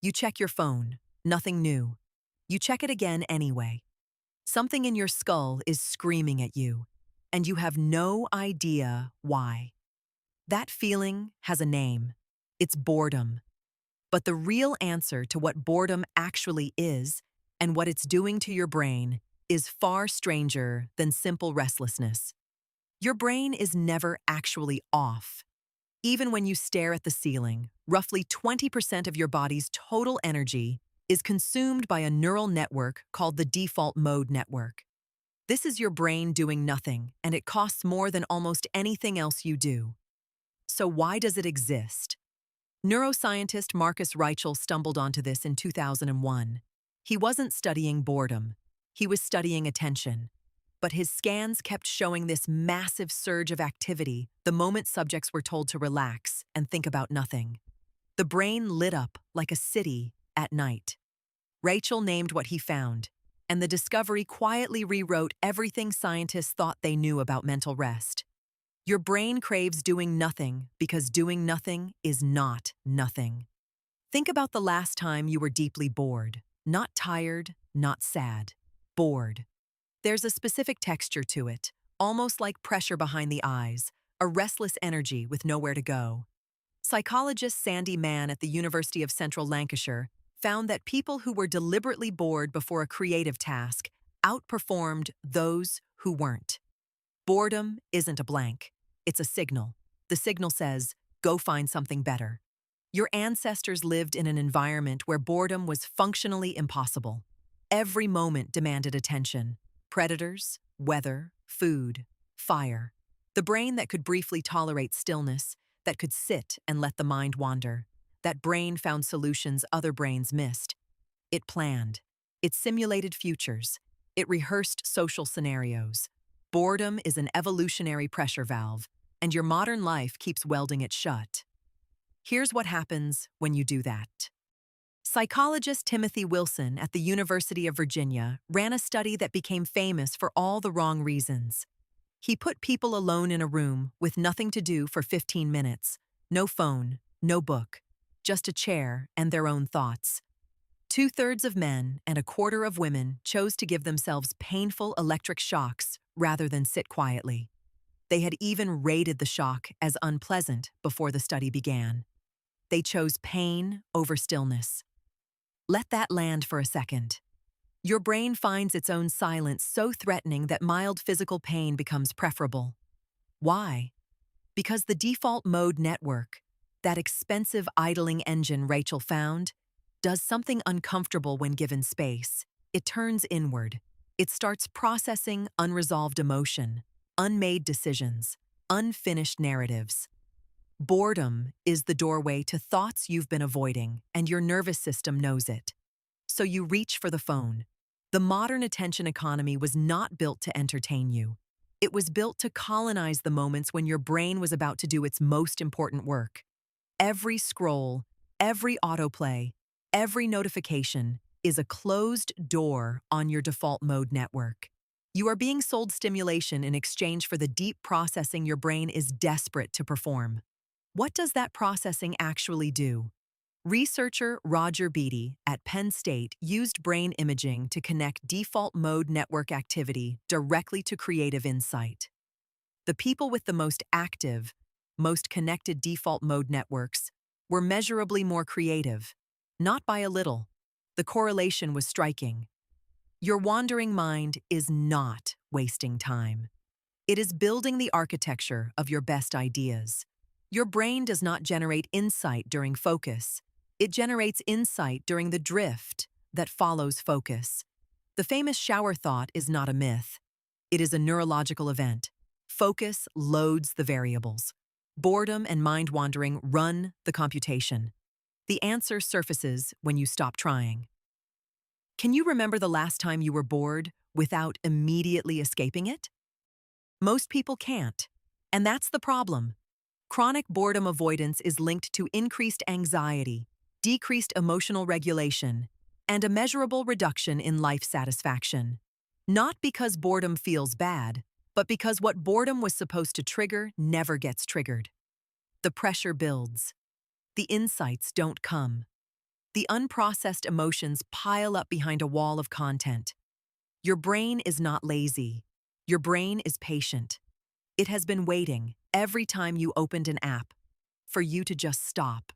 You check your phone. Nothing new. You check it again anyway. Something in your skull is screaming at you, and you have no idea why. That feeling has a name. It's boredom. But the real answer to what boredom actually is and what it's doing to your brain is far stranger than simple restlessness. Your brain is never actually off. Even when you stare at the ceiling, roughly 20% of your body's total energy is consumed by a neural network called the default mode network. This is your brain doing nothing, and it costs more than almost anything else you do. So why does it exist? Neuroscientist Marcus Reichel stumbled onto this in 2001. He wasn't studying boredom. He was studying attention. But his scans kept showing this massive surge of activity the moment subjects were told to relax and think about nothing. The brain lit up like a city at night. Rachel named what he found, and the discovery quietly rewrote everything scientists thought they knew about mental rest. Your brain craves doing nothing because doing nothing is not nothing. Think about the last time you were deeply bored. Not tired, not sad. Bored. There's a specific texture to it, almost like pressure behind the eyes, a restless energy with nowhere to go. Psychologist Sandy Mann at the University of Central Lancashire found that people who were deliberately bored before a creative task outperformed those who weren't. Boredom isn't a blank. It's a signal. The signal says, go find something better. Your ancestors lived in an environment where boredom was functionally impossible. Every moment demanded attention. Predators, weather, food, fire. The brain that could briefly tolerate stillness, that could sit and let the mind wander. That brain found solutions other brains missed. It planned. It simulated futures. It rehearsed social scenarios. Boredom is an evolutionary pressure valve, and your modern life keeps welding it shut. Here's what happens when you do that. Psychologist Timothy Wilson at the University of Virginia ran a study that became famous for all the wrong reasons. He put people alone in a room with nothing to do for 15 minutes. No phone, no book, just a chair and their own thoughts. 2/3 of men and 1/4 of women chose to give themselves painful electric shocks rather than sit quietly. They had even rated the shock as unpleasant before the study began. They chose pain over stillness. Let that land for a second. Your brain finds its own silence so threatening that mild physical pain becomes preferable. Why? Because the default mode network, that expensive idling engine Rachel found, does something uncomfortable when given space. It turns inward. It starts processing unresolved emotion, unmade decisions, unfinished narratives. Boredom is the doorway to thoughts you've been avoiding, and your nervous system knows it. So you reach for the phone. The modern attention economy was not built to entertain you. It was built to colonize the moments when your brain was about to do its most important work. Every scroll, every autoplay, every notification is a closed door on your default mode network. You are being sold stimulation in exchange for the deep processing your brain is desperate to perform. What does that processing actually do? Researcher Roger Beatty at Penn State used brain imaging to connect default mode network activity directly to creative insight. The people with the most active, most connected default mode networks were measurably more creative, not by a little. The correlation was striking. Your wandering mind is not wasting time. It is building the architecture of your best ideas. Your brain does not generate insight during focus. It generates insight during the drift that follows focus. The famous shower thought is not a myth. It is a neurological event. Focus loads the variables. Boredom and mind wandering run the computation. The answer surfaces when you stop trying. Can you remember the last time you were bored without immediately escaping it? Most people can't, and that's the problem. Chronic boredom avoidance is linked to increased anxiety, decreased emotional regulation, and a measurable reduction in life satisfaction. Not because boredom feels bad, but because what boredom was supposed to trigger never gets triggered. The pressure builds. The insights don't come. The unprocessed emotions pile up behind a wall of content. Your brain is not lazy. Your brain is patient. It has been waiting every time you opened an app for you to just stop.